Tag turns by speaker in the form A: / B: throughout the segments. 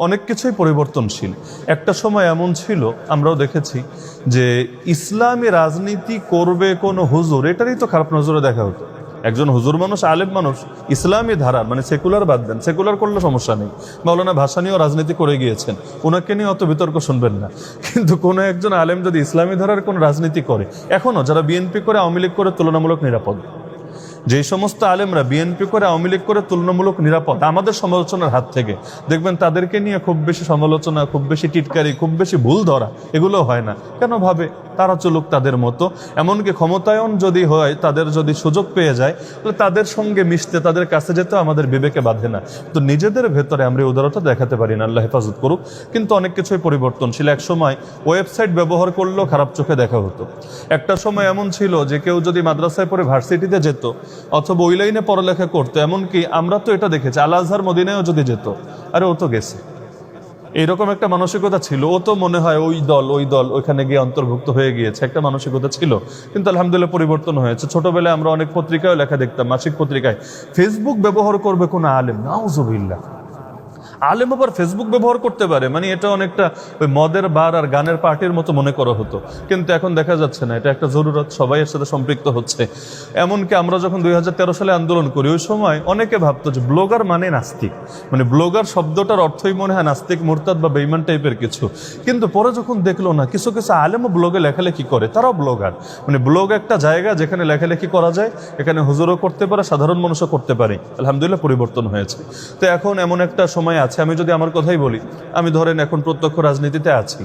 A: অনেক কিছুই পরিবর্তনশীল। একটা সময় এমন ছিল, আমরাও দেখেছি, যে ইসলামী রাজনীতি করবে কোনো হুজুর, এটারই তো খারাপ নজরে দেখা হতো। একজন হুজুর মানুষ, আলেম মানুষ, ইসলামী ধারা, মানে সেকুলার বাদ দেন, সেকুলার করলে সমস্যা নেই, মাওলানা ভাসানীও রাজনীতি করে গিয়েছেন, ওনাকে নিয়ে অত বিতর্ক শুনবেন না। কিন্তু কোনো একজন আলেম যদি ইসলামী ধারার কোনো রাজনীতি করে, এখনও যারা বিএনপি করে, আওয়ামী লীগ করে, তুলনামূলক নিরাপদ। যে সমস্ত আলেমরা বিএনপি করে, আওয়ামী লীগ করে, তুলনামূলক নিরাপদ আমাদের সমালোচনার হাত থেকে, দেখবেন তাদেরকে নিয়ে খুব বেশি সমালোচনা, খুব বেশি টিটকারি, খুব বেশি ভুল ধরা এগুলো হয় না। কেন? ভাবে তারা চলুক তাদের মতো। এমনকি ক্ষমতায়ন যদি হয়, তাদের যদি সুযোগ পেয়ে যায়, তাহলে তাদের সঙ্গে মিশতে, তাদের কাছে যেতে আমাদের বিবেকে বাঁধে না। তো নিজেদের ভেতরে আমরা উদারতা দেখাতে পারি না, আল্লাহ হেফাজত করুক। কিন্তু অনেক কিছুই পরিবর্তনশীল। এক সময় ওয়েবসাইট ব্যবহার করলেও খারাপ চোখে দেখা হতো। একটা সময় এমন ছিল যে কেউ যদি মাদ্রাসায় পড়ে ভার্সিটিতে যেত অথবা ওই লাইনে পড়ালেখা করতো, এমনকি আমরা তো এটা দেখেছি, আল আজহার মদিনায়ও যদি যেত, আরে ও তো গেছে, এইরকম একটা মানসিকতা ছিল। ও তো মনে হয় ওই দল ওইখানে গিয়ে অন্তর্ভুক্ত হয়ে গিয়েছে, একটা মানসিকতা ছিল। কিন্তু আলহামদুলিল্লাহ পরিবর্তন হয়েছে। ছোটবেলায় আমরা অনেক পত্রিকায় লেখা দেখতাম, মাসিক পত্রিকায়, ফেসবুক ব্যবহার করবে কোন আলেম, নাউজুবিল্লাহ। আলেম আবার ফেসবুক ব্যবহার করতে পারে, মানে এটা অনেকটা ওই মদের বার আর গানের পার্টির মতো মনে করা হতো। কিন্তু এখন দেখা যাচ্ছে না, এটা একটা জরুরত, সবাই এর সাথে সম্পৃক্ত হচ্ছে। এমনকি আমরা যখন 2013 সালে আন্দোলন করি, ওই সময় অনেকে ভাবতো যে ব্লগার মানে নাস্তিক, মানে ব্লগার শব্দটার অর্থই মনে হয় নাস্তিক, মুরতাদ বা বেঈমান টাইপের কিছু। কিন্তু পরে যখন দেখলো না, কিছু কিছু আলেমও ব্লগে লেখালেখি করে, তারাও ব্লগার। মানে ব্লগ একটা জায়গা যেখানে লেখালেখি করা যায়, এখানে হুজুরও করতে পারে, সাধারণ মানুষও করতে পারে। আলহামদুলিল্লাহ পরিবর্তন হয়েছে। তো এখন এমন একটা সময় আছে, আমি যদি আমার কথাই বলি, আমি ধরেন এখন প্রত্যক্ষ রাজনীতিতে আছি,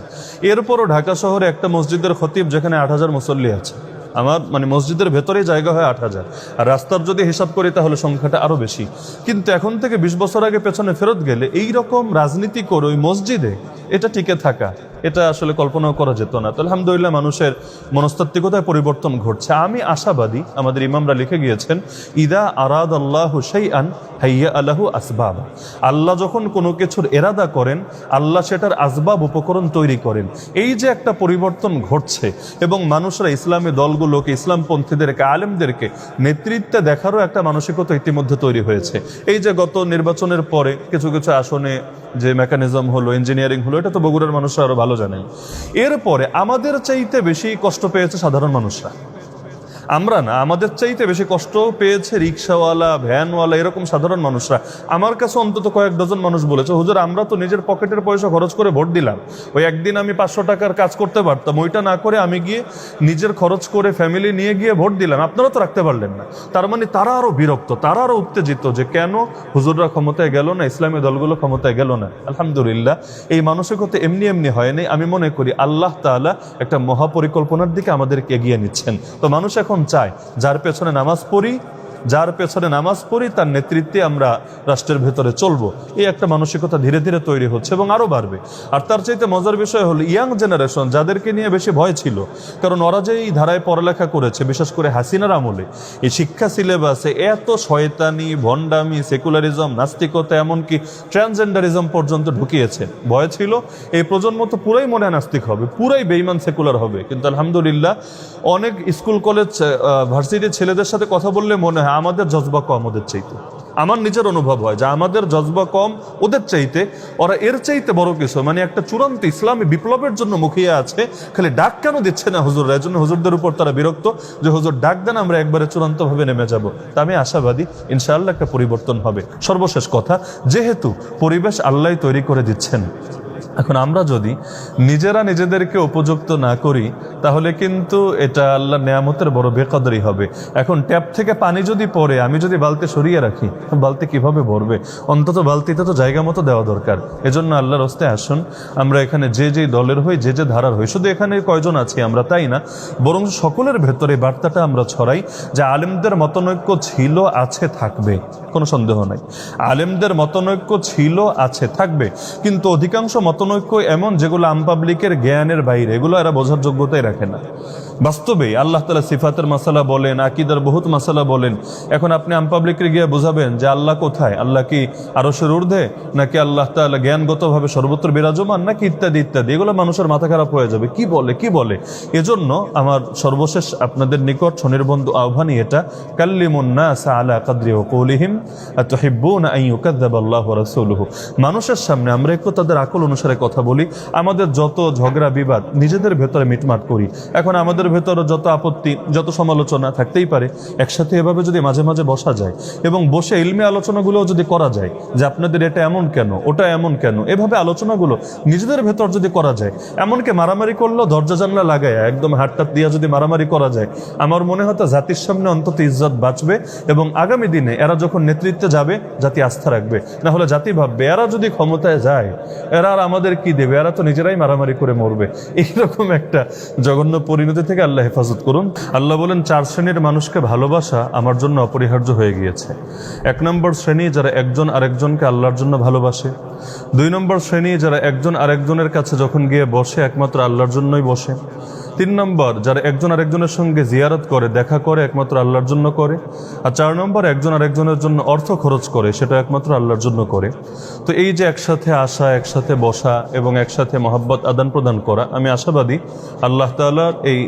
A: এরপরও ঢাকা শহরে একটা মসজিদের খতিব যেখানে 8,000 মুসল্লি আছে, আমার মানে মসজিদের ভেতরে জায়গা হয় 8,000, আর রাস্তার যদি হিসাব করি তাহলে সংখ্যাটা আরো বেশি। কিন্তু এখন থেকে 20 বছর আগে পেছনে ফেরত গেলে এই রকম রাজনীতি করে ওই মসজিদে এটা টিকে থাকা, এটা আসলে কল্পনাও করা যেত না। তো আলহামদুলিল্লাহ মানুষের মনস্তাত্ত্বিকতায় পরিবর্তন ঘটছে। আমি আশাবাদী, আমাদের ইমামরা লিখে গিয়েছেন, ইদা আরাদাল্লাহু শাইআন হাইয়া আলাহু আসবাব। আল্লাহ যখন কোনো কিছুর এরাদা করেন, আল্লাহ সেটার আসবাব, উপকরণ তৈরি করেন। এই যে একটা পরিবর্তন ঘটছে, এবং মানুষরা ইসলামী দলগুলোকে, ইসলামপন্থীদেরকে, আলেমদেরকে নেতৃত্বে দেখারও একটা মানসিকতা ইতিমধ্যে তৈরি হয়েছে। এই যে গত নির্বাচনের পরে কিছু কিছু আসনে যে মেকানিজম হলো, ইঞ্জিনিয়ারিং হলো, এটা তো বগুড়ার মানুষরা আরো ভালো জানেন। এরপরে আমাদের চাইতে বেশি কষ্ট পেয়েছে সাধারণ মানুষরা। আমরা না, আমাদের চাইতে বেশি কষ্ট পেয়েছে রিক্সাওয়ালা, ভ্যানওয়ালা, এরকম সাধারণ মানুষরা। আমার কাছে অন্তত কয়েক ডজন মানুষ বলেছে, হুজুর আমরা তো নিজের পকেটের পয়সা খরচ করে ভোট দিলাম, ওই একদিন আমি 500 টাকার কাজ করতে পারতাম, ওইটা না করে আমি গিয়ে নিজের খরচ করে ফ্যামিলি নিয়ে গিয়ে ভোট দিলাম, আপনারা তো রাখতে পারলেন না। তার মানে তারা আরো বিরক্ত, তারা আরো উত্তেজিত যে কেন হুজুররা ক্ষমতায় গেল না, ইসলামী দলগুলো ক্ষমতায় গেল না। আলহামদুলিল্লাহ এই মানসিকতা এমনি এমনি হয়নি। আমি মনে করি আল্লাহ তাআলা একটা মহাপরিকল্পনার দিকে আমাদেরকে এগিয়ে নিচ্ছেন। তো মানুষ এখন চায় যার পেছনে নামাজ পড়ি তার নেতৃত্বে আমরা রাষ্ট্রের ভেতরে চলবো, এই একটা মানসিকতা ধীরে ধীরে তৈরি হচ্ছে এবং আরো বাড়বে। আর তার চাইতে মজার বিষয় হলো ইয়াং জেনারেশন, যাদেরকে নিয়ে বেশি ভয় ছিল, কারণ ওরা যে এই ধারায় পড়ালেখা করেছে, বিশেষ করে হাসিনার আমলে এই শিক্ষা সিলেবাসে এত শয়তানি, ভণ্ডামি, সেকুলারিজম, নাস্তিকতা, এমনকি ট্রান্সজেন্ডারিজম পর্যন্ত ঢুকিয়েছে। ভয় ছিল এই প্রজন্ম তো পুরাই মনে নাস্তিক হবে, পুরাই বেঈমান সেকুলার হবে। কিন্তু আলহামদুলিল্লাহ অনেক স্কুল, কলেজ, ভার্সিটির ছেলেদের সাথে কথা বললে মনে হয় আমাদের জজবা কম ওদের চাইতে। আমার নিজের অনুভব হয় যে আমাদের জজবা কম ওদের চাইতে, ওরা এর চাইতে বড় কিছু, মানে একটা চূড়ান্ত ইসলামী বিপ্লবের জন্য মুখিয়ে আছে। খালি ডাক কেন দিচ্ছে না হুজুররা, এর জন্য হুজুরদের উপর তারা বিরক্ত যে হুজুর ডাক দেন, আমরা একবারে চূড়ান্ত ভাবে নেমে যাব। তা আমি আশাবাদী ইনশাআল্লাহ একটা পরিবর্তন হবে। সর্বশেষ কথা, যেহেতু পরিবেশ আল্লাহ তৈরি করে দিচ্ছেন, এখন আমরা যদি নিজেরা নিজেদেরকে উপযুক্ত না করি, তাহলে কিন্তু এটা আল্লাহ নেয়ামতের বড় বেকদরি হবে। এখন ট্যাপ থেকে পানি যদি পড়ে, আমি যদি বালতি সরিয়ে রাখি, বালতি কিভাবে ভরবে? অন্তত বালতিতে তো জায়গা মতো দেওয়া দরকার। এজন্য আল্লাহর রাস্তায় আসুন, আমরা এখানে যে যে দলের হই, যে যে ধারার হই, শুধু এখানে কয়জন আছি আমরা তাই না, বরং সকলের ভেতরে বার্তাটা আমরা ছড়াই যে আলেমদের মতনৈক্য ছিল, আছে, থাকবে, কোনো সন্দেহ নাই। আলেমদের মতনৈক্য ছিল, আছে, থাকবে। কিন্তু অধিকাংশ মতনৈক্য এমন যেগুলো আম পাবলিকের জ্ঞানের বাইরে, এগুলো এরা বোঝার যোগ্যতাই রাখে না। বাস্তবেই আল্লাহ তাআলা সিফাতের মাসালা বলেন, আকীদার বহুত মাসালা বলেন। এখন আপনি আমপাবলিকরে গিয়ে বোঝাবেন যে আল্লাহ কোথায়, আল্লাহ কি আরশের ঊর্ধ্বে, নাকি আল্লাহ তাআলা জ্ঞানগতভাবে সর্বত্র বিরাজমান, নাকি ইত্যাদি ইত্যাদি, এগুলো মানুষের মাথা খারাপ হয়ে যাবে। কি বলে। এজন্য আমার সর্বশেষ আপনাদের নিকট স্বনির্বন্ধ আহ্বানই এটা, কাল্লিমুন নাস আলা কাদরি উকুলিহিম আতুহিব্বুনা আন ইউকাযযাবা আল্লাহু ওয়া রাসূলুহু। মানুষের সামনে আমরা একটু তাদের আকল অনুসারে কথা বলি। আমাদের যত ঝগড়া বিবাদ নিজেদের ভেতরে মিটমাট করি। এখন আমাদের ভেতরে যত আপত্তি, যত সমালোচনা থাকতেই পারে, একসাথে এভাবে যদি মাঝে মাঝে বসা যায় এবং বসে ইলমি আলোচনাগুলোও যদি করা যায় যে আপনাদের এটা এমন কেন, ওটা এমন কেন, এভাবে আলোচনাগুলো নিজেদের ভেতর যদি করা যায়, এমনকি মারামারি করলেও দরজা জানলা লাগায় একদম হাতটাত দিয়া যদি মারামারি করা যায়, আমার মনে হতো জাতির সামনে অন্তত ইজ্জত বাঁচবে এবং আগামী দিনে এরা যখন নেতৃত্বে যাবে জাতি আস্থা রাখবে। না হলে জাতি ভাববে এরা যদি ক্ষমতায় যায় এরা আর আমাদের কি দেবে, এরা তো নিজেরাই মারামারি করে মরবে। এইরকম একটা জঘন্য পরিণতি থেকে আল্লাহ হেফাজত করুন। আল্লাহ বলেন 4 শ্রেণীর মানুষকে ভালোবাসা আমার জন্য অপরিহার্য হয়ে গিয়েছে। 1 নম্বর শ্রেণী যারা একজন আরেকজনকে আল্লাহর জন্য ভালোবাসে। 2 নম্বর শ্রেণী যারা একজন আরেকজনের কাছে যখন গিয়ে বসে একমাত্র আল্লাহর জন্যই বসে। 3 নম্বর যারা একজন আরেকজনের সঙ্গে জিয়ারত করে, দেখা করে, একমাত্র আল্লাহর জন্য করে। আর 4 নম্বর একজন আরেকজনের জন্য অর্থ খরচ করে, সেটা একমাত্র আল্লাহর জন্য করে। তো এই যে একসাথে আসা, একসাথে বসা এবং একসাথে মহব্বত আদান প্রদান করা, আমি আশাবাদী আল্লাহ তাআলার এই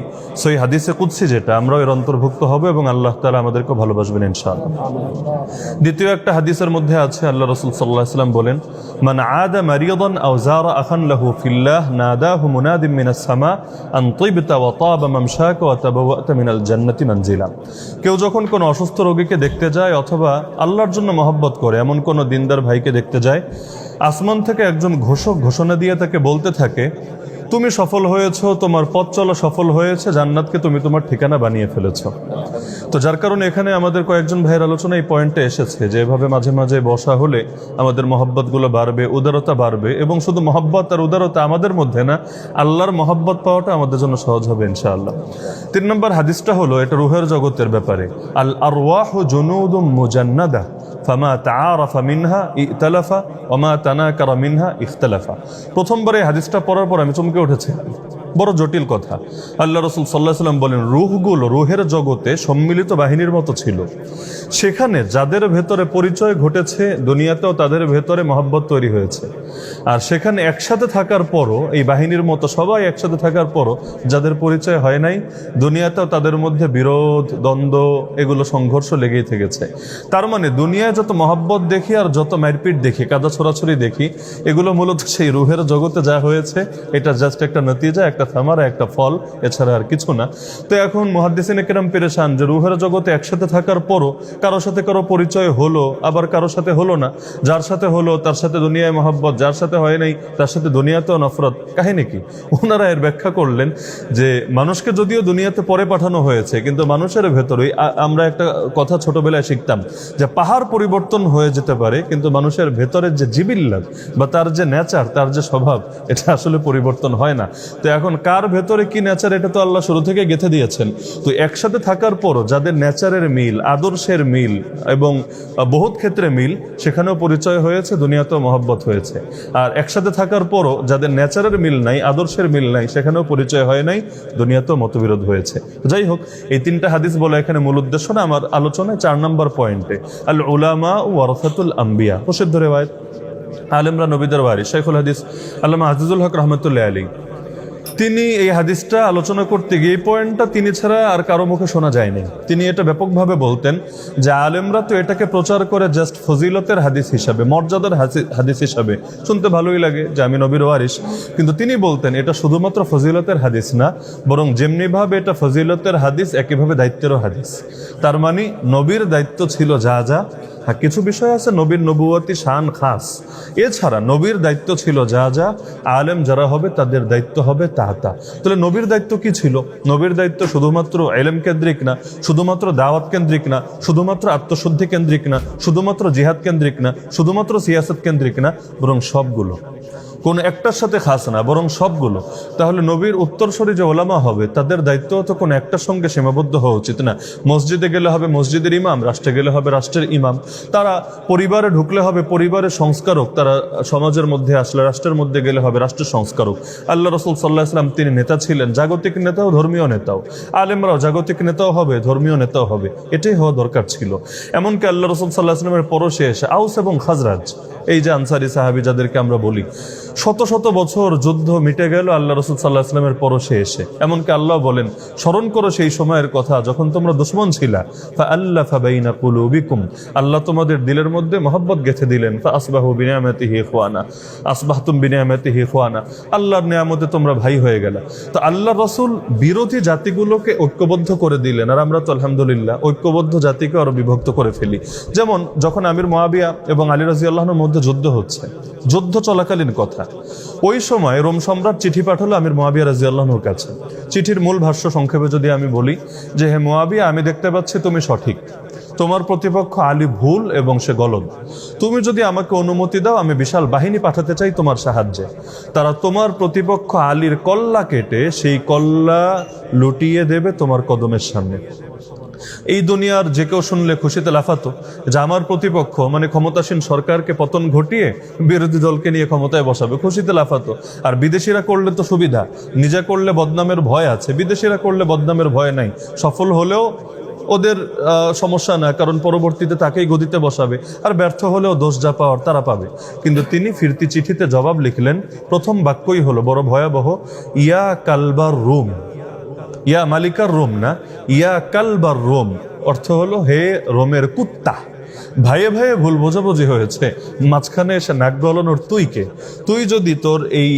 A: সহিহ হাদিসে কুদসি যেটা, আমরাও এর অন্তর্ভুক্ত হব এবং আল্লাহ তাআলা আমাদেরকে ভালোবাসবেন ইনশাআল্লাহ। দ্বিতীয় একটা হাদিসের মধ্যে আছে, আল্লাহ রাসূল সাল্লাল্লাহু আলাইহি ওয়াসাল্লাম বলেন, মান আদা মারিয়াদান আও যারা আখান লাহু ফিল্লাহ নাদাহু মুনাদিম মিনাস সামা আন তিবতা ওয়া তাবা মামশাকা ওয়া তাবাওয়াতা মিনাল জান্নাতি মানজিলা। কেউ যখন কোনো অসুস্থ রোগীকে দেখতে যায় অথবা আল্লাহর জন্য মহব্বত করে এমন কোনো দিনদার ভাইকে দেখতে যায়, আসমান থেকে একজন ঘোষক ঘোষণা দিয়ে তাকে বলতে থাকে, তুমি সফল হয়েছ, তোমার পথ চলা সফল হয়েছে, জান্নাতকে তুমি তোমার ঠিকানা বানিয়ে ফেলেছ। তো যার কারণে এখানে আমাদের কয়েকজন ভাইয়ের আলোচনা এই পয়েন্টে এসেছে যে এভাবে মাঝে মাঝে বসা হলে আমাদের মহব্বতগুলো বাড়বে, উদারতা বাড়বে, এবং শুধু মহব্বত আর উদারতা আমাদের মধ্যে না, আল্লাহর মহব্বত পাওয়াটা আমাদের জন্য সহজ হবে ইনশাআল্লাহ। 3 নম্বর হাদিসটা হলো, এটা রুহের জগতের ব্যাপারে, আল আরওয়াহু জুনুদুম মুজান্নাদা ফামা তাআরাফা মিনহা ইখতালাফা ওয়া মা তানাকারা মিনহা ইখতালাফা। প্রথমবার এই হাদিসটা পড়ার পর আমি চমকে উঠেছি। বড় জটিল কথা। আল্লাহ রাসূল সাল্লাল্লাহু আলাইহি ওয়াসাল্লাম বলেন, রূহগুলো রূহের জগতে সম্মিলিত বাহিনীর মতো ছিল। সেখানে যাদের ভেতরে পরিচয় ঘটেছে দুনিয়াতেও তাদের ভেতরে মহব্বত তৈরি হয়েছে। আর সেখানে একসাথে থাকার পরও এই বাহিনীর মতো সবাই একসাথে থাকার পরও যাদের পরিচয় হয় নাই, দুনিয়াতেও তাদের মধ্যে বিরোধ, দ্বন্দ্ব, এগুলো সংঘর্ষ লেগেই থেকেছে। তার মানে দুনিয়ায় যত মহব্বত দেখি আর যত মারপিট দেখি, কাদা ছোড়াছড়ি দেখি, এগুলো মূলত সেই রূহের জগতে যা হয়েছে এটা জাস্ট একটা নতিজা, একটা থামারা, একটা ফল, এছাড়া আর কিছু না। তো এখন মুহাদ্দিসিনে কেরাম পেরেশান যে রূহের জগতে একসাথে থাকার পরও কারোর সাথে কারো পরিচয় হলো, আবার কারোর সাথে হলো না। যার সাথে হলো তার সাথে দুনিয়ায় মহব্বত, যার সাথে হয় নাই তার সাথে দুনিয়াতেও নফরত। কাহিনী কি? ওনারা এর ব্যাখ্যা করলেন যে মানুষকে যদিও দুনিয়াতে পরে পাঠানো হয়েছে, কিন্তু মানুষের ভেতরেই আমরা একটা কথা ছোটবেলায় শিখতাম যে পাহাড় পরিবর্তন হয়ে যেতে পারে, কিন্তু মানুষের ভেতরের যে জিবিল্লাত বা তার যে নেচার, তার যে স্বভাব, এটা আসলে পরিবর্তন হয় না। তো এখন কার ভেতরে কি নেচার, এটা তো আল্লাহ শুরু থেকে গেঁথে দিয়েছেন। তো একসাথে থাকার পরও যাদের নেচারের মিল, আদর্শের মিল এবং বহুত ক্ষেত্রে মিল, সেখানেও পরিচয় হয়েছে, দুনিয়াতেও মহব্বত হয়েছে। আর একসাথে থাকার পরও যাদের নেচারের মিল নাই, আদর্শের মিল নাই, সেখানেও পরিচয় হয় নাই, দুনিয়াতেও মতবিরোধ হয়েছে। যাই হোক, এই 3টা হাদিস বলে এখানে মূল উদ্দেশ্য না আমার আলোচনায়। 4 নম্বর পয়েন্টে, আল উলামা ওয়ারাসাতুল আম্বিয়া, প্রসিদ্ধ রিওয়ায়াত, আলেমরা নবীদের ওয়ারিস। শাইখুল হাদিস আল্লামা আজিজুল হক রহমতুল্লাহ আলাইহি তিনি এই হাদিসটা আলোচনা করতে গিয়ে এই পয়েন্টটা তিনি ছাড়া আর কারো মুখে শোনা যায়নি। তিনি এটা ব্যাপকভাবে বলতেন যে আলেমরা তো এটাকে প্রচার করে জাস্ট ফজিলতের হাদিস হিসাবে, মর্যাদার হাদিস হিসাবে, শুনতে ভালোই লাগে যে আমি নবীর ওয়ারিস, কিন্তু তিনি বলতেন এটা শুধুমাত্র ফজিলতের হাদিস না, বরং যেমনিভাবে এটা ফজিলতের হাদিস একইভাবে দায়িত্বেরও হাদিস। তার মানে নবীর দায়িত্ব ছিল যা যা, হ্যাঁ কিছু বিষয় আছে নবীর নবুয়তি শান খাস, এছাড়া নবীর দায়িত্ব ছিল যা যা, আলেম যারা হবে তাদের দায়িত্ব হবে তা তা। তাহলে নবীর দায়িত্ব কি ছিল? নবীর দায়িত্ব শুধুমাত্র ইলম কেন্দ্রিক না, শুধুমাত্র দাওয়াত কেন্দ্রিক না, শুধুমাত্র আত্মশুদ্ধি কেন্দ্রিক না, শুধুমাত্র জিহাদ কেন্দ্রিক না, শুধুমাত্র সিয়াসত কেন্দ্রিক না, বরং সবগুলো। কোন একটার সাথে খাস না, বরং সবগুলো। তাহলে নবীর উত্তরসূরি যে ওলামা হবে তাদের দায়িত্ব তো কোনো একটার সঙ্গে সীমাবদ্ধ হওয়া উচিত না। মসজিদে গেলে হবে মসজিদের ইমাম, রাষ্ট্রে গেলে হবে রাষ্ট্রের ইমাম, তারা পরিবারে ঢুকলে হবে পরিবারের সংস্কারক, তারা সমাজের মধ্যে আসলে রাষ্ট্রের মধ্যে গেলে হবে রাষ্ট্রের সংস্কারক। আল্লাহ রাসূল সাল্লাল্লাহু আলাইহি ওয়াসাল্লাম তিনি নেতা ছিলেন, জাগতিক নেতাও ধর্মীয় নেতাও, আলেমরাও জাগতিক নেতাও হবে ধর্মীয় নেতাও হবে, এটাই হওয়া দরকার ছিল। এমনকি আল্লাহ রাসূল সাল্লাল্লাহু আলাইহি ওয়াসাল্লামের পরশে এসে আউস এবং খাজরাজ, এই যে আনসারি সাহাবী যাদেরকে আমরা বলি, শত শত বছর যুদ্ধ মিটে গেল আল্লাহ রাসূল সাল্লাল্লাহু আলাইহি ওয়াসাল্লামের পরশে এসে। এমনকি আল্লাহ বলেন, স্মরণ করো সেই সময়ের কথা যখন তোমরা দুশমন ছিলা, ফাআল্লাফা বাইনা কুলুবিকুম, আল্লাহ তোমাদের দিলের মধ্যে মহব্বত গেঁথে দিলেন, ফাআসবাহু বিনিয়ামাতিহি ইখওয়ানা, আসবাহতুম বিনিয়ামাতিহি ইখওয়ানা, আল্লাহর নিয়ামতে তোমরা ভাই হয়ে গেলা। তো আল্লাহ রাসূল বিরোধী জাতিগুলোকে ঐক্যবদ্ধ করে দিলেন, আর আমরা তো আলহামদুলিল্লাহ ঐক্যবদ্ধ জাতিকে আরো বিভক্ত করে ফেলি। যেমন যখন আমির মুয়াবিয়া এবং আলী রাদিয়াল্লাহু আনহুর মধ্যে যুদ্ধ হচ্ছে, যুদ্ধ চলাকালীন কথা, ওই সময় রোম সম্রাট চিঠি পাঠালো আমির মুয়াবিয়া রাদিয়াল্লাহু আনহুর কাছে। চিঠির মূল ভাষ্য সংক্ষেপে যদি আমি বলি যে, হে মুয়াবিয়া, আমি দেখতে পাচ্ছি তুমি সঠিক, তোমার প্রতিপক্ষ আলী ভুল এবং সে গলদ। তুমি যদি আমাকে অনুমতি দাও, আমি বিশাল বাহিনী পাঠাতে চাই তোমার সাহায্যে। তারা তোমার প্রতিপক্ষ আলীর কল্লা কেটে সেই কল্লা লুটিয়ে দেবে তোমার কদমের সামনে। এই দুনিয়ার যে কেউ শুনলে খুশিতে লাফাতো যে আমার প্রতিপক্ষ মানে ক্ষমতাসীন সরকারকে পতন ঘটিয়ে বিরোধী দলকে নিয়ে ক্ষমতায় বসাবে, খুশিতে লাফাতো। আর বিদেশিরা করলে তো সুবিধা, নিজে করলে বদনামের ভয় আছে, বিদেশিরা করলে বদনামের ভয় নাই, সফল হলেও ওদের সমস্যা না, কারণ পরবর্তীতে তাকেই গদিতে বসাবে, আর ব্যর্থ হলেও দোষ যা পাওয়ার তারা পাবে। কিন্তু তিনি ফিরতি চিঠিতে জবাব লিখলেন, প্রথম বাক্যই হলো বড় ভয়াবহ, ইয়া কালবার রুম, ইয়া মালিকার রোম না, ইয়া কালবার রোম, অর্থ হলো হে রোমের কুত্তা। ভাইয়ে ভাইয়ে ভুল বোঝাবুঝি হয়েছে, মাঝখানে এসে নাক গলানোর তুই কে? তুই যদি তোর এই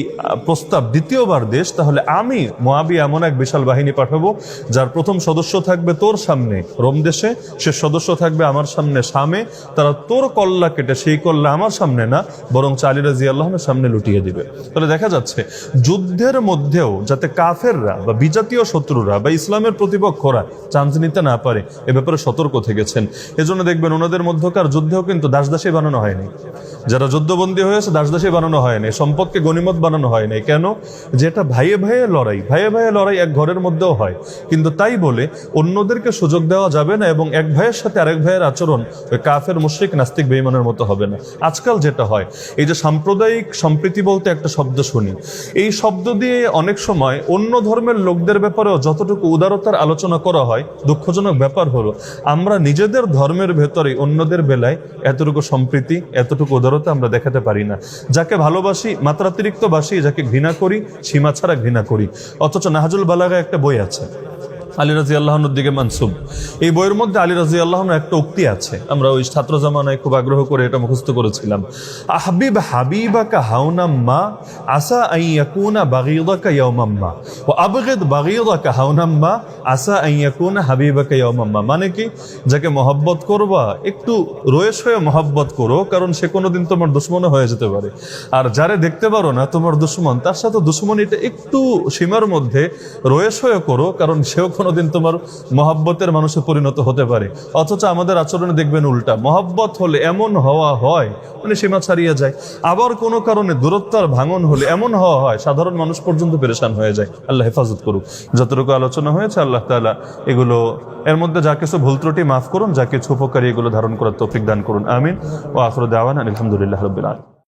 A: প্রস্তাব দ্বিতীয়বার দেশ, তাহলে আমি মুয়াবিয়া এমন এক বিশাল বাহিনী পাঠাবো যার প্রথম সদস্য থাকবে তোর সামনে রোম দেশে, শেষ সদস্য থাকবে আমার সামনে শামে। তারা তোর কল্লা কেটে সেই কল্লা আমার সামনে না, বরং আলী রাদিয়াল্লাহু আনহুর সামনে লুটিয়ে দিবে। তাহলে দেখা যাচ্ছে যুদ্ধের মধ্যেও যাতে কাফেররা বা বিজাতীয় শত্রুরা বা ইসলামের প্রতিপক্ষরা চান্স নিতে না পারে, এ ব্যাপারে সতর্ক থেকেছেন। এজন্য দেখবেন ওনাদের মধ্যকার যুদ্ধেও কিন্তু দাসদাসী বানানো হয়নি, যারা যুদ্ধবন্দী হয়েছে দাসদাসী বানানো হয়নি, সম্পদকে গনিমত বানানো হয়নি। কেন? যেটা ভাইয়ে ভাইয়ে লড়াই, ভাইয়ে ভাইয়ে লড়াই এক ঘরের মধ্যেও হয়, কিন্তু তাই বলে অন্যদেরকে সুযোগ দেওয়া যাবে না, এবং এক ভাইয়ের সাথে আরেক ভাইয়ের আচরণ ওই কাফের মুশরিক নাস্তিক বেঈমানের মতো হবে না। আজকাল যেটা হয়, এই যে সাম্প্রদায়িক সম্প্রীতি বলতে একটা শব্দ শুনি, এই শব্দ দিয়ে অনেক সময় অন্য ধর্মের লোকদের ব্যাপারেও যতটুকু উদারতার আলোচনা করা হয়, দুঃখজনক ব্যাপার হলো আমরা নিজেদের ধর্মের ভেতরে অন্যদের বেলায় এতটুকু সম্প্রীতি, এতটুকু উদারতা আমরা দেখাতে পারি না। যাকে ভালোবাসি মাত্রাতিরিক্ত বাসি, যাকে ঘৃণা করি সীমা ছাড়া ঘৃণা করি। অথচ নাহজুল বালাগায় একটা বই আছে, আলী রাদিয়াল্লাহু আনহুর দিকে মানসুব। এই বইয়ের মধ্যে আলী রাদিয়াল্লাহু আনহুর একটা উক্তি আছে, আমরা ওই ছাত্র জামানায় খুব আগ্রহ করে এটা মুখস্থ করেছিলাম। আহবিব হাবিবাকা হাওনাম্মা আসা আন ইয়াকুনা বাগীদাকা ইয়াওমাম্মা ওয়া আবগিদ বাগীদাকা হাওনাম্মা আসা আন ইয়াকুনা হাবিবাকা ইয়াওমাম্মা। মানে কি? যাকে মহব্বত করবা একটু রয়েস হয়ে মহব্বত করো, কারণ সে কোনোদিন তোমার দুশমনও হয়ে যেতে পারে। আর যারে দেখতে পারো না তোমার দুশমন, তার সাথে দুশমনিটা একটু সীমার মধ্যে রয়েস হয়ে করো, কারণ সেও কোনোদিন তোমার মহব্বতের মানুষে পরিণত হতে পারে। অথচ আমাদের আচরণে দেখবেন উল্টা, মহব্বত হলে এমন হওয়া হয় মানে সীমা ছাড়িয়ে যায়, আবার কোনো কারণে দূরত্বের ভাঙন হলে এমন হওয়া হয় সাধারণ মানুষ পর্যন্ত পেরেশান হয়ে যায়। আল্লাহ হেফাজত করুক। যতটুকু আলোচনা হয়েছে আল্লাহ তাআলা এগুলো এর মধ্যে যা কিছু ভুল ত্রুটি মাফ করুন, যা কিছু উপকারী এগুলো ধারণ করার তৌফিক দান করুন। আমিন। ওয়া আখিরু দাওয়ানা আলহামদুলিল্লাহি রাব্বিল আলামিন।